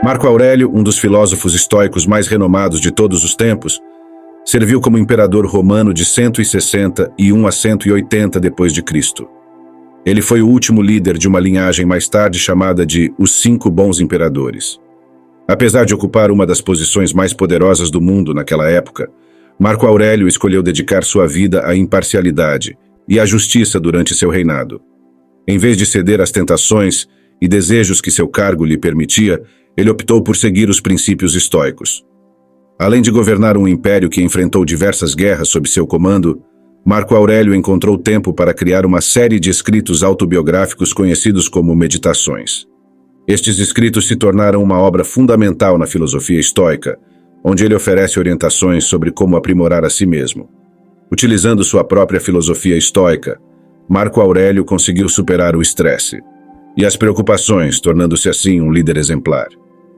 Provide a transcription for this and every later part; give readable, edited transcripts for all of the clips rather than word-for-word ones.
Marco Aurélio, um dos filósofos estoicos mais renomados de todos os tempos, serviu como imperador romano de 161 a 180 d.C. Ele foi o último líder de uma linhagem mais tarde chamada de os Cinco Bons Imperadores. Apesar de ocupar uma das posições mais poderosas do mundo naquela época, Marco Aurélio escolheu dedicar sua vida à imparcialidade e à justiça durante seu reinado. Em vez de ceder às tentações e desejos que seu cargo lhe permitia, ele optou por seguir os princípios estoicos. Além de governar um império que enfrentou diversas guerras sob seu comando, Marco Aurélio encontrou tempo para criar uma série de escritos autobiográficos conhecidos como Meditações. Estes escritos se tornaram uma obra fundamental na filosofia estoica, onde ele oferece orientações sobre como aprimorar a si mesmo. Utilizando sua própria filosofia estoica, Marco Aurélio conseguiu superar o estresse e as preocupações, tornando-se assim um líder exemplar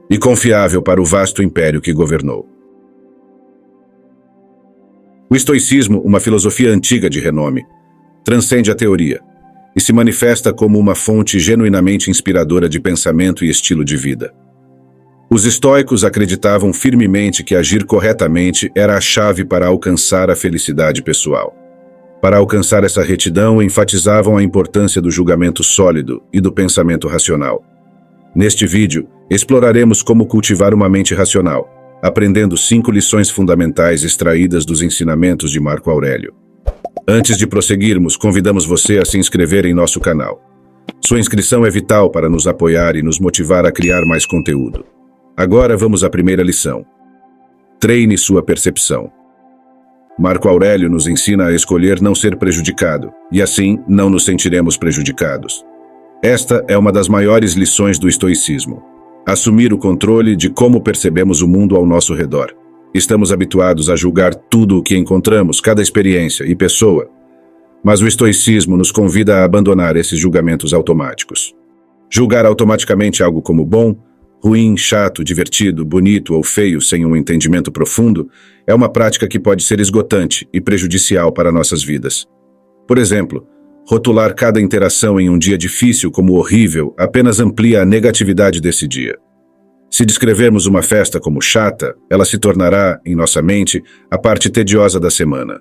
e confiável para o vasto império que governou. O estoicismo, uma filosofia antiga de renome, transcende a teoria e se manifesta como uma fonte genuinamente inspiradora de pensamento e estilo de vida. Os estoicos acreditavam firmemente que agir corretamente era a chave para alcançar a felicidade pessoal. Para alcançar essa retidão, enfatizavam a importância do julgamento sólido e do pensamento racional. Neste vídeo, exploraremos como cultivar uma mente racional, aprendendo 5 lições fundamentais extraídas dos ensinamentos de Marco Aurélio. Antes de prosseguirmos, convidamos você a se inscrever em nosso canal. Sua inscrição é vital para nos apoiar e nos motivar a criar mais conteúdo. Agora vamos à primeira lição. Treine sua percepção. Marco Aurélio nos ensina a escolher não ser prejudicado, e assim não nos sentiremos prejudicados. Esta é uma das maiores lições do estoicismo. Assumir o controle de como percebemos o mundo ao nosso redor. Estamos habituados a julgar tudo o que encontramos, cada experiência e pessoa. Mas o estoicismo nos convida a abandonar esses julgamentos automáticos. Julgar automaticamente algo como bom, ruim, chato, divertido, bonito ou feio sem um entendimento profundo é uma prática que pode ser esgotante e prejudicial para nossas vidas. Por exemplo, rotular cada interação em um dia difícil como horrível apenas amplia a negatividade desse dia. Se descrevermos uma festa como chata, ela se tornará, em nossa mente, a parte tediosa da semana.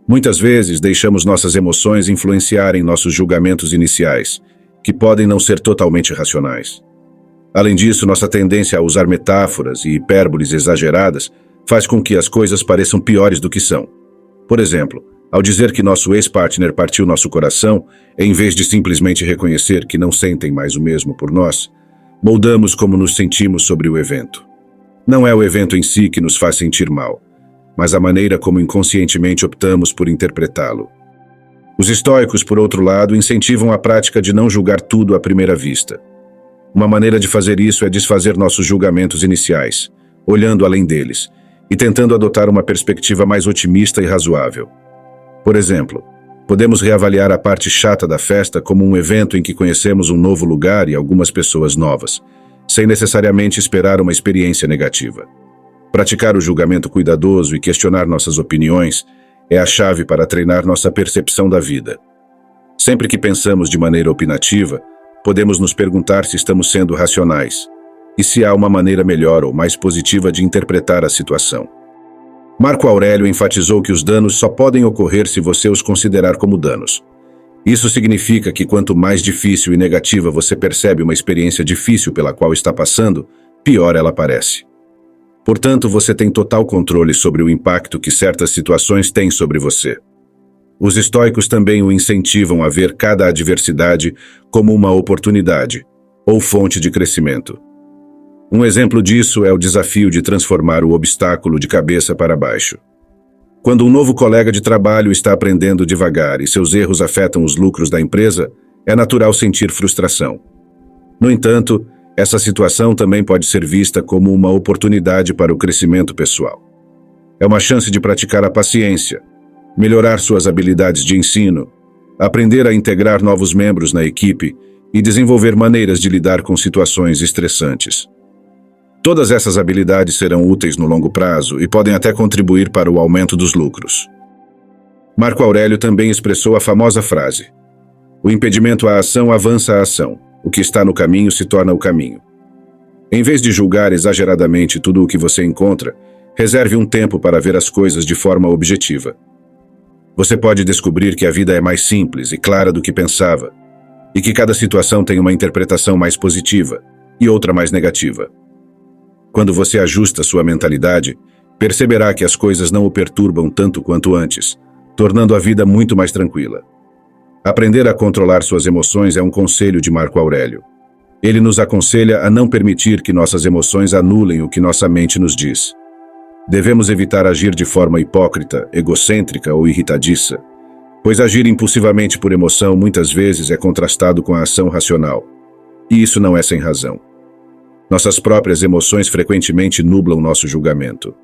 Muitas vezes deixamos nossas emoções influenciarem nossos julgamentos iniciais, que podem não ser totalmente racionais. Além disso, nossa tendência a usar metáforas e hipérboles exageradas faz com que as coisas pareçam piores do que são. Por exemplo, ao dizer que nosso ex-partner partiu nosso coração, em vez de simplesmente reconhecer que não sentem mais o mesmo por nós, moldamos como nos sentimos sobre o evento. Não é o evento em si que nos faz sentir mal, mas a maneira como inconscientemente optamos por interpretá-lo. Os estoicos, por outro lado, incentivam a prática de não julgar tudo à primeira vista. Uma maneira de fazer isso é desfazer nossos julgamentos iniciais, olhando além deles, e tentando adotar uma perspectiva mais otimista e razoável. Por exemplo, podemos reavaliar a parte chata da festa como um evento em que conhecemos um novo lugar e algumas pessoas novas, sem necessariamente esperar uma experiência negativa. Praticar o julgamento cuidadoso e questionar nossas opiniões é a chave para treinar nossa percepção da vida. Sempre que pensamos de maneira opinativa, podemos nos perguntar se estamos sendo racionais e se há uma maneira melhor ou mais positiva de interpretar a situação. Marco Aurélio enfatizou que os danos só podem ocorrer se você os considerar como danos. Isso significa que quanto mais difícil e negativa você percebe uma experiência difícil pela qual está passando, pior ela parece. Portanto, você tem total controle sobre o impacto que certas situações têm sobre você. Os estoicos também o incentivam a ver cada adversidade como uma oportunidade ou fonte de crescimento. Um exemplo disso é o desafio de transformar o obstáculo de cabeça para baixo. Quando um novo colega de trabalho está aprendendo devagar e seus erros afetam os lucros da empresa, é natural sentir frustração. No entanto, essa situação também pode ser vista como uma oportunidade para o crescimento pessoal. É uma chance de praticar a paciência, melhorar suas habilidades de ensino, aprender a integrar novos membros na equipe e desenvolver maneiras de lidar com situações estressantes. Todas essas habilidades serão úteis no longo prazo e podem até contribuir para o aumento dos lucros. Marco Aurélio também expressou a famosa frase: "O impedimento à ação avança a ação. O que está no caminho se torna o caminho." Em vez de julgar exageradamente tudo o que você encontra, reserve um tempo para ver as coisas de forma objetiva. Você pode descobrir que a vida é mais simples e clara do que pensava, e que cada situação tem uma interpretação mais positiva e outra mais negativa. Quando você ajusta sua mentalidade, perceberá que as coisas não o perturbam tanto quanto antes, tornando a vida muito mais tranquila. Aprender a controlar suas emoções é um conselho de Marco Aurélio. Ele nos aconselha a não permitir que nossas emoções anulem o que nossa mente nos diz. Devemos evitar agir de forma hipócrita, egocêntrica ou irritadiça, pois agir impulsivamente por emoção muitas vezes é contrastado com a ação racional. E isso não é sem razão. Nossas próprias emoções frequentemente nublam nosso julgamento.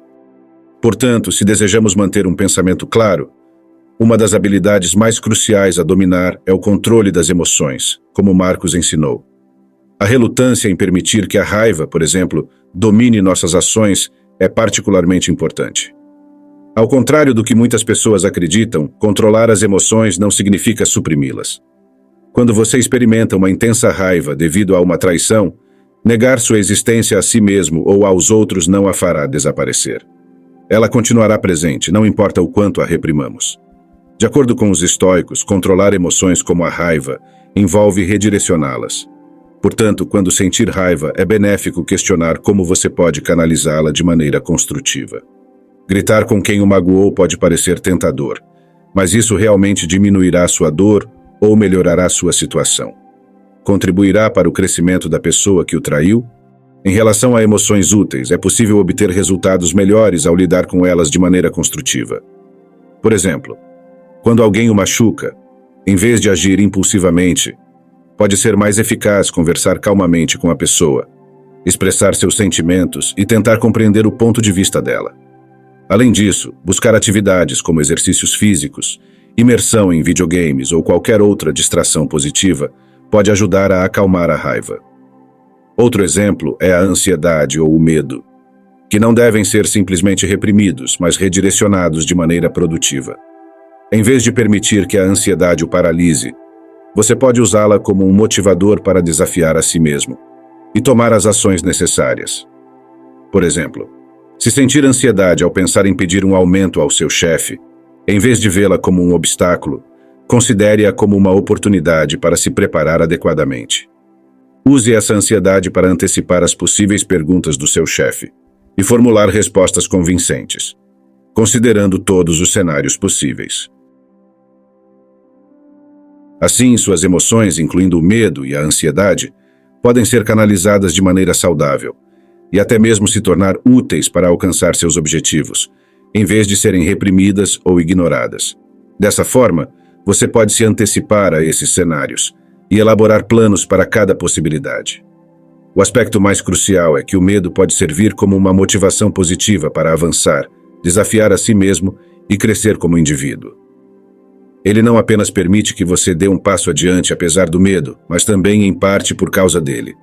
Portanto, se desejamos manter um pensamento claro, uma das habilidades mais cruciais a dominar é o controle das emoções, como Marcos ensinou. A relutância em permitir que a raiva, por exemplo, domine nossas ações é particularmente importante. Ao contrário do que muitas pessoas acreditam, controlar as emoções não significa suprimi-las. Quando você experimenta uma intensa raiva devido a uma traição, negar sua existência a si mesmo ou aos outros não a fará desaparecer. Ela continuará presente, não importa o quanto a reprimamos. De acordo com os estoicos, controlar emoções como a raiva envolve redirecioná-las. Portanto, quando sentir raiva, é benéfico questionar como você pode canalizá-la de maneira construtiva. Gritar com quem o magoou pode parecer tentador, mas isso realmente diminuirá sua dor ou melhorará sua situação. Contribuirá para o crescimento da pessoa que o traiu? Em relação a emoções úteis, é possível obter resultados melhores ao lidar com elas de maneira construtiva. Por exemplo, quando alguém o machuca, em vez de agir impulsivamente, pode ser mais eficaz conversar calmamente com a pessoa, expressar seus sentimentos e tentar compreender o ponto de vista dela. Além disso, buscar atividades como exercícios físicos, imersão em videogames ou qualquer outra distração positiva pode ajudar a acalmar a raiva. Outro exemplo é a ansiedade ou o medo, que não devem ser simplesmente reprimidos, mas redirecionados de maneira produtiva. Em vez de permitir que a ansiedade o paralise, você pode usá-la como um motivador para desafiar a si mesmo e tomar as ações necessárias. Por exemplo, se sentir ansiedade ao pensar em pedir um aumento ao seu chefe, em vez de vê-la como um obstáculo, considere-a como uma oportunidade para se preparar adequadamente. Use essa ansiedade para antecipar as possíveis perguntas do seu chefe e formular respostas convincentes, considerando todos os cenários possíveis. Assim, suas emoções, incluindo o medo e a ansiedade, podem ser canalizadas de maneira saudável e até mesmo se tornar úteis para alcançar seus objetivos, em vez de serem reprimidas ou ignoradas. Dessa forma, você pode se antecipar a esses cenários e elaborar planos para cada possibilidade. O aspecto mais crucial é que o medo pode servir como uma motivação positiva para avançar, desafiar a si mesmo e crescer como indivíduo. Ele não apenas permite que você dê um passo adiante apesar do medo, mas também, em parte, por causa dele.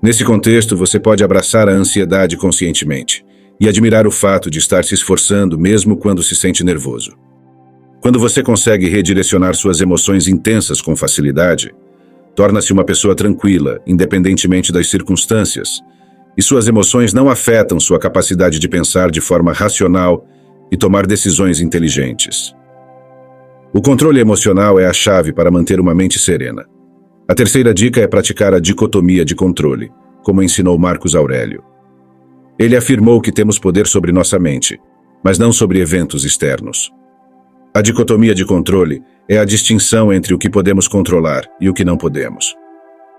Nesse contexto, você pode abraçar a ansiedade conscientemente e admirar o fato de estar se esforçando mesmo quando se sente nervoso. Quando você consegue redirecionar suas emoções intensas com facilidade, torna-se uma pessoa tranquila, independentemente das circunstâncias, e suas emoções não afetam sua capacidade de pensar de forma racional e tomar decisões inteligentes. O controle emocional é a chave para manter uma mente serena. A terceira dica é praticar a dicotomia de controle, como ensinou Marcos Aurélio. Ele afirmou que temos poder sobre nossa mente, mas não sobre eventos externos. A dicotomia de controle é a distinção entre o que podemos controlar e o que não podemos.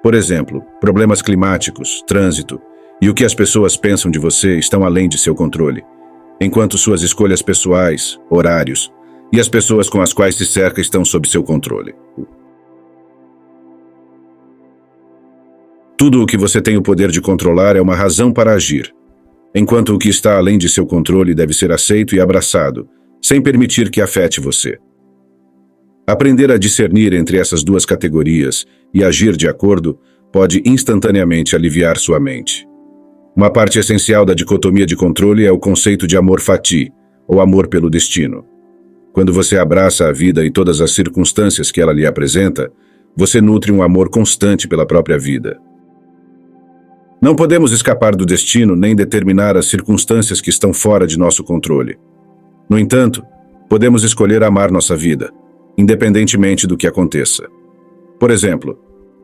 Por exemplo, problemas climáticos, trânsito e o que as pessoas pensam de você estão além de seu controle, enquanto suas escolhas pessoais, horários e as pessoas com as quais se cerca estão sob seu controle. Tudo o que você tem o poder de controlar é uma razão para agir, enquanto o que está além de seu controle deve ser aceito e abraçado, sem permitir que afete você. Aprender a discernir entre essas duas categorias e agir de acordo pode instantaneamente aliviar sua mente. Uma parte essencial da dicotomia de controle é o conceito de amor fati, ou amor pelo destino. Quando você abraça a vida e todas as circunstâncias que ela lhe apresenta, você nutre um amor constante pela própria vida. Não podemos escapar do destino nem determinar as circunstâncias que estão fora de nosso controle. No entanto, podemos escolher amar nossa vida, independentemente do que aconteça. Por exemplo,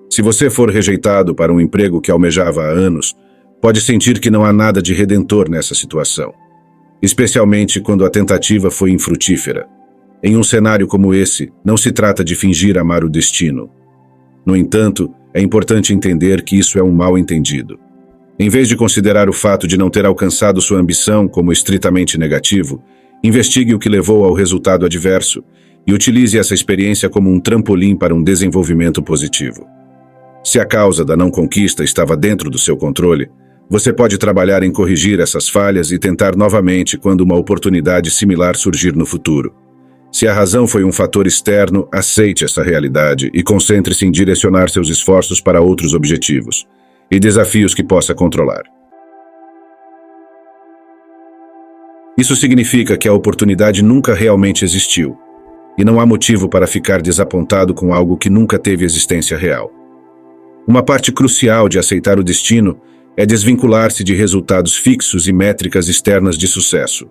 se você for rejeitado para um emprego que almejava há anos, pode sentir que não há nada de redentor nessa situação, especialmente quando a tentativa foi infrutífera. Em um cenário como esse, não se trata de fingir amar o destino. No entanto, é importante entender que isso é um mal-entendido. Em vez de considerar o fato de não ter alcançado sua ambição como estritamente negativo, investigue o que levou ao resultado adverso e utilize essa experiência como um trampolim para um desenvolvimento positivo. Se a causa da não conquista estava dentro do seu controle, você pode trabalhar em corrigir essas falhas e tentar novamente quando uma oportunidade similar surgir no futuro. Se a razão foi um fator externo, aceite essa realidade e concentre-se em direcionar seus esforços para outros objetivos e desafios que possa controlar. Isso significa que a oportunidade nunca realmente existiu, e não há motivo para ficar desapontado com algo que nunca teve existência real. Uma parte crucial de aceitar o destino é desvincular-se de resultados fixos e métricas externas de sucesso.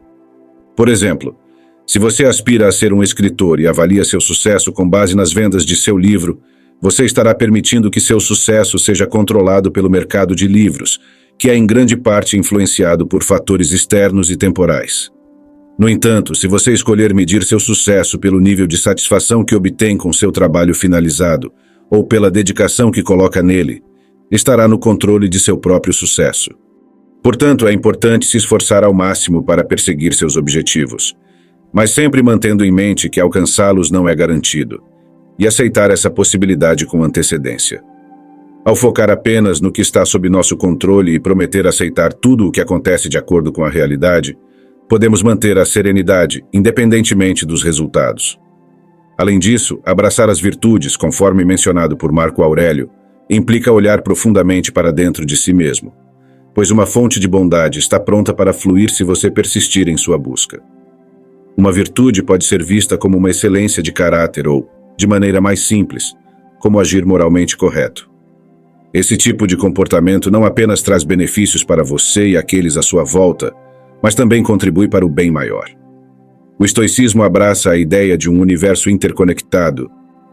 Por exemplo, se você aspira a ser um escritor e avalia seu sucesso com base nas vendas de seu livro, você estará permitindo que seu sucesso seja controlado pelo mercado de livros, que é em grande parte influenciado por fatores externos e temporais. No entanto, se você escolher medir seu sucesso pelo nível de satisfação que obtém com seu trabalho finalizado, ou pela dedicação que coloca nele, estará no controle de seu próprio sucesso. Portanto, é importante se esforçar ao máximo para perseguir seus objetivos, mas sempre mantendo em mente que alcançá-los não é garantido, e aceitar essa possibilidade com antecedência. Ao focar apenas no que está sob nosso controle e prometer aceitar tudo o que acontece de acordo com a realidade, podemos manter a serenidade, independentemente dos resultados. Além disso, abraçar as virtudes, conforme mencionado por Marco Aurélio, implica olhar profundamente para dentro de si mesmo, pois uma fonte de bondade está pronta para fluir se você persistir em sua busca. Uma virtude pode ser vista como uma excelência de caráter ou, de maneira mais simples, como agir moralmente correto. Esse tipo de comportamento não apenas traz benefícios para você e aqueles à sua volta, mas também contribui para o bem maior. O estoicismo abraça a ideia de um universo interconectado,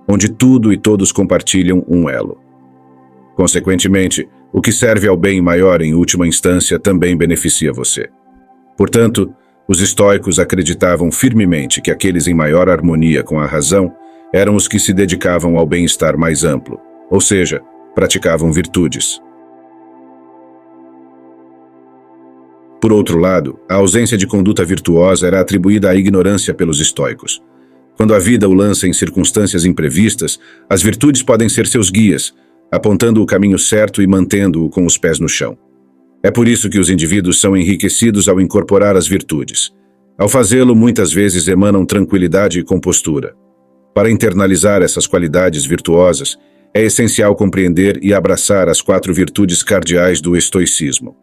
onde tudo e todos compartilham um elo. Consequentemente, o que serve ao bem maior em última instância também beneficia você. Portanto, os estoicos acreditavam firmemente que aqueles em maior harmonia com a razão eram os que se dedicavam ao bem-estar mais amplo, ou seja, praticavam virtudes. Por outro lado, a ausência de conduta virtuosa era atribuída à ignorância pelos estoicos. Quando a vida o lança em circunstâncias imprevistas, as virtudes podem ser seus guias, apontando o caminho certo e mantendo-o com os pés no chão. É por isso que os indivíduos são enriquecidos ao incorporar as virtudes. Ao fazê-lo, muitas vezes emanam tranquilidade e compostura. Para internalizar essas qualidades virtuosas, é essencial compreender e abraçar as 4 virtudes cardeais do estoicismo: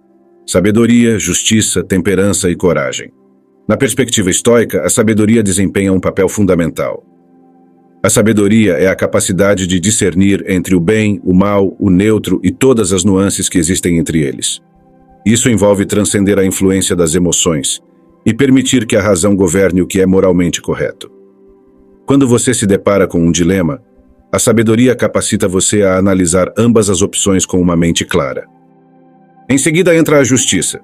sabedoria, justiça, temperança e coragem. Na perspectiva estoica, a sabedoria desempenha um papel fundamental. A sabedoria é a capacidade de discernir entre o bem, o mal, o neutro e todas as nuances que existem entre eles. Isso envolve transcender a influência das emoções e permitir que a razão governe o que é moralmente correto. Quando você se depara com um dilema, a sabedoria capacita você a analisar ambas as opções com uma mente clara. Em seguida entra a justiça.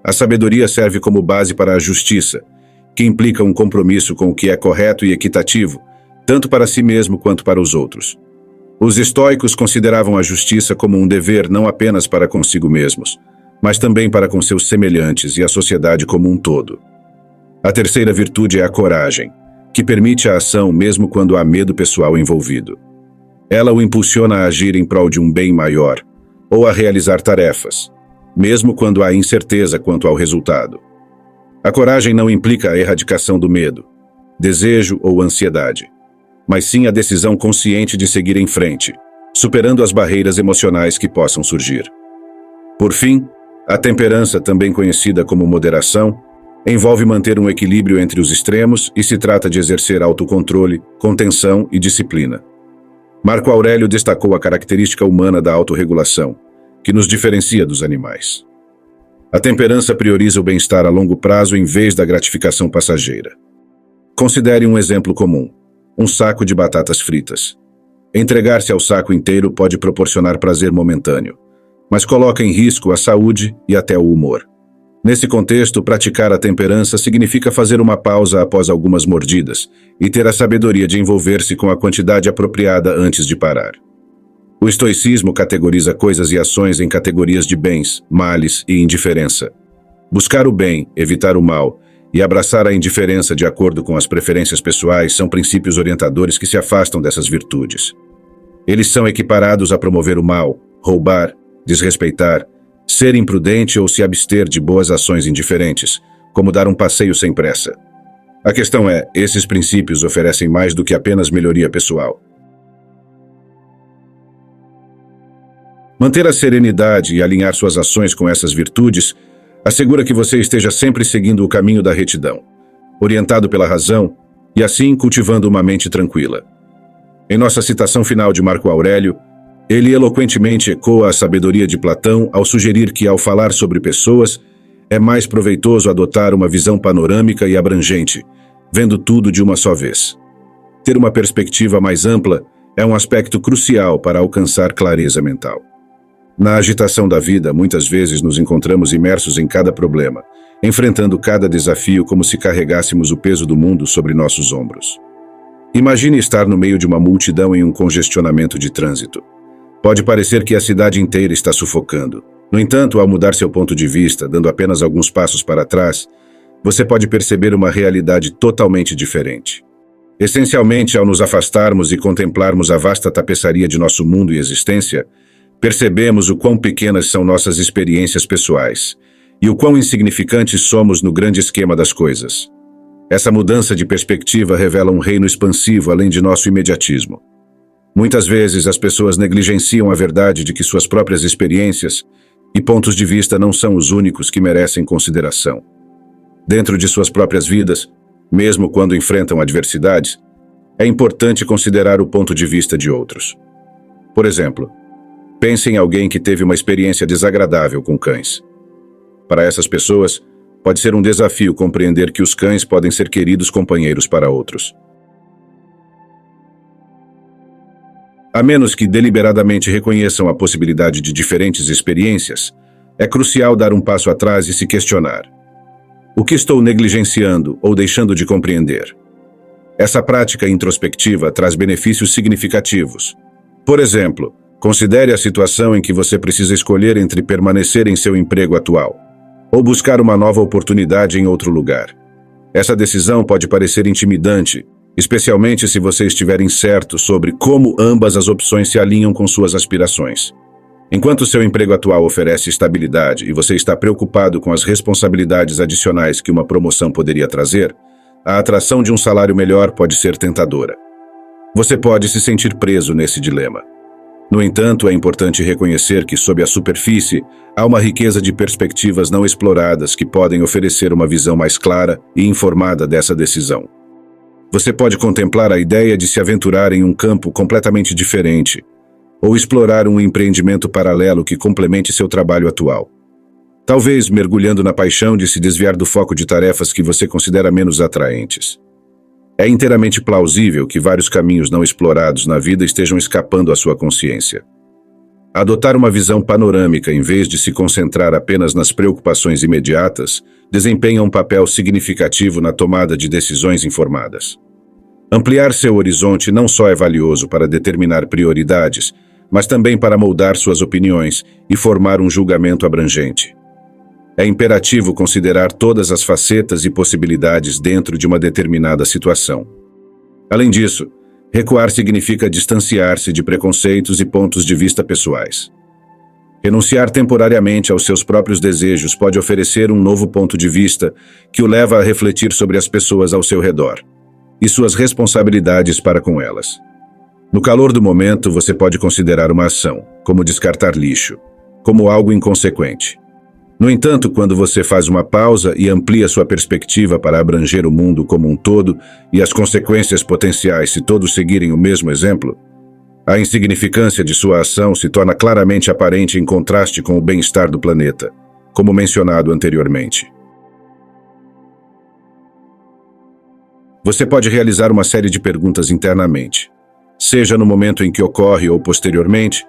A sabedoria serve como base para a justiça, que implica um compromisso com o que é correto e equitativo, tanto para si mesmo quanto para os outros. Os estoicos consideravam a justiça como um dever não apenas para consigo mesmos, mas também para com seus semelhantes e a sociedade como um todo. A terceira virtude é a coragem, que permite a ação mesmo quando há medo pessoal envolvido. Ela o impulsiona a agir em prol de um bem maior, ou a realizar tarefas, mesmo quando há incerteza quanto ao resultado. A coragem não implica a erradicação do medo, desejo ou ansiedade, mas sim a decisão consciente de seguir em frente, superando as barreiras emocionais que possam surgir. Por fim, a temperança, também conhecida como moderação, envolve manter um equilíbrio entre os extremos e se trata de exercer autocontrole, contenção e disciplina. Marco Aurélio destacou a característica humana da autorregulação, que nos diferencia dos animais. A temperança prioriza o bem-estar a longo prazo em vez da gratificação passageira. Considere um exemplo comum: um saco de batatas fritas. Entregar-se ao saco inteiro pode proporcionar prazer momentâneo, mas coloca em risco a saúde e até o humor. Nesse contexto, praticar a temperança significa fazer uma pausa após algumas mordidas e ter a sabedoria de envolver-se com a quantidade apropriada antes de parar. O estoicismo categoriza coisas e ações em categorias de bens, males e indiferença. Buscar o bem, evitar o mal e abraçar a indiferença de acordo com as preferências pessoais são princípios orientadores que se afastam dessas virtudes. Eles são equiparados a promover o mal, roubar, desrespeitar, ser imprudente ou se abster de boas ações indiferentes, como dar um passeio sem pressa. A questão é, esses princípios oferecem mais do que apenas melhoria pessoal. Manter a serenidade e alinhar suas ações com essas virtudes assegura que você esteja sempre seguindo o caminho da retidão, orientado pela razão e assim cultivando uma mente tranquila. Em nossa citação final de Marco Aurélio, ele eloquentemente ecoa a sabedoria de Platão ao sugerir que, ao falar sobre pessoas, é mais proveitoso adotar uma visão panorâmica e abrangente, vendo tudo de uma só vez. Ter uma perspectiva mais ampla é um aspecto crucial para alcançar clareza mental. Na agitação da vida, muitas vezes nos encontramos imersos em cada problema, enfrentando cada desafio como se carregássemos o peso do mundo sobre nossos ombros. Imagine estar no meio de uma multidão em um congestionamento de trânsito. Pode parecer que a cidade inteira está sufocando. No entanto, ao mudar seu ponto de vista, dando apenas alguns passos para trás, você pode perceber uma realidade totalmente diferente. Essencialmente, ao nos afastarmos e contemplarmos a vasta tapeçaria de nosso mundo e existência, percebemos o quão pequenas são nossas experiências pessoais e o quão insignificantes somos no grande esquema das coisas. Essa mudança de perspectiva revela um reino expansivo além de nosso imediatismo. Muitas vezes as pessoas negligenciam a verdade de que suas próprias experiências e pontos de vista não são os únicos que merecem consideração. Dentro de suas próprias vidas, mesmo quando enfrentam adversidades, é importante considerar o ponto de vista de outros. Por exemplo, pense em alguém que teve uma experiência desagradável com cães. Para essas pessoas, pode ser um desafio compreender que os cães podem ser queridos companheiros para outros. A menos que deliberadamente reconheçam a possibilidade de diferentes experiências, é crucial dar um passo atrás e se questionar: o que estou negligenciando ou deixando de compreender? Essa prática introspectiva traz benefícios significativos. Por exemplo, considere a situação em que você precisa escolher entre permanecer em seu emprego atual ou buscar uma nova oportunidade em outro lugar. Essa decisão pode parecer intimidante, especialmente se você estiver incerto sobre como ambas as opções se alinham com suas aspirações. Enquanto seu emprego atual oferece estabilidade e você está preocupado com as responsabilidades adicionais que uma promoção poderia trazer, a atração de um salário melhor pode ser tentadora. Você pode se sentir preso nesse dilema. No entanto, é importante reconhecer que, sob a superfície, há uma riqueza de perspectivas não exploradas que podem oferecer uma visão mais clara e informada dessa decisão. Você pode contemplar a ideia de se aventurar em um campo completamente diferente, ou explorar um empreendimento paralelo que complemente seu trabalho atual. Talvez mergulhando na paixão de se desviar do foco de tarefas que você considera menos atraentes. É inteiramente plausível que vários caminhos não explorados na vida estejam escapando à sua consciência. Adotar uma visão panorâmica em vez de se concentrar apenas nas preocupações imediatas desempenha um papel significativo na tomada de decisões informadas. Ampliar seu horizonte não só é valioso para determinar prioridades, mas também para moldar suas opiniões e formar um julgamento abrangente. É imperativo considerar todas as facetas e possibilidades dentro de uma determinada situação. Além disso, recuar significa distanciar-se de preconceitos e pontos de vista pessoais. Renunciar temporariamente aos seus próprios desejos pode oferecer um novo ponto de vista que o leva a refletir sobre as pessoas ao seu redor e suas responsabilidades para com elas. No calor do momento, você pode considerar uma ação, como descartar lixo, como algo inconsequente. No entanto, quando você faz uma pausa e amplia sua perspectiva para abranger o mundo como um todo e as consequências potenciais se todos seguirem o mesmo exemplo, A insignificância de sua ação se torna claramente aparente em contraste com o bem-estar do planeta, como mencionado anteriormente. Você pode realizar uma série de perguntas internamente, seja no momento em que ocorre ou posteriormente,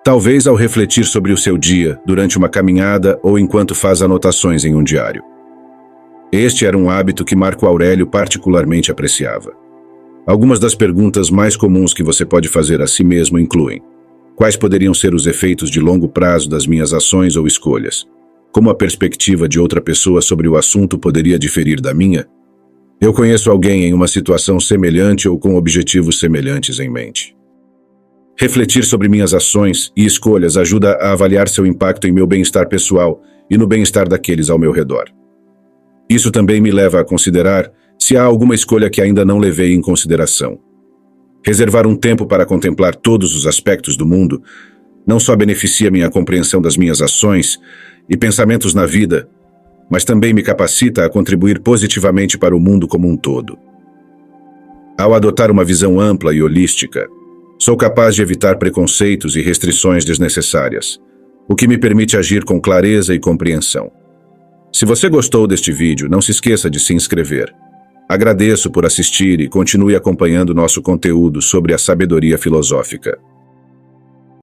talvez ao refletir sobre o seu dia, durante uma caminhada ou enquanto faz anotações em um diário. Este era um hábito que Marco Aurélio particularmente apreciava. Algumas das perguntas mais comuns que você pode fazer a si mesmo incluem: quais poderiam ser os efeitos de longo prazo das minhas ações ou escolhas? Como a perspectiva de outra pessoa sobre o assunto poderia diferir da minha? Eu conheço alguém em uma situação semelhante ou com objetivos semelhantes em mente. Refletir sobre minhas ações e escolhas ajuda a avaliar seu impacto em meu bem-estar pessoal e no bem-estar daqueles ao meu redor. Isso também me leva a considerar se há alguma escolha que ainda não levei em consideração. Reservar um tempo para contemplar todos os aspectos do mundo não só beneficia minha compreensão das minhas ações e pensamentos na vida, mas também me capacita a contribuir positivamente para o mundo como um todo. Ao adotar uma visão ampla e holística, sou capaz de evitar preconceitos e restrições desnecessárias, o que me permite agir com clareza e compreensão. Se você gostou deste vídeo, não se esqueça de se inscrever. Agradeço por assistir e continue acompanhando nosso conteúdo sobre a sabedoria filosófica.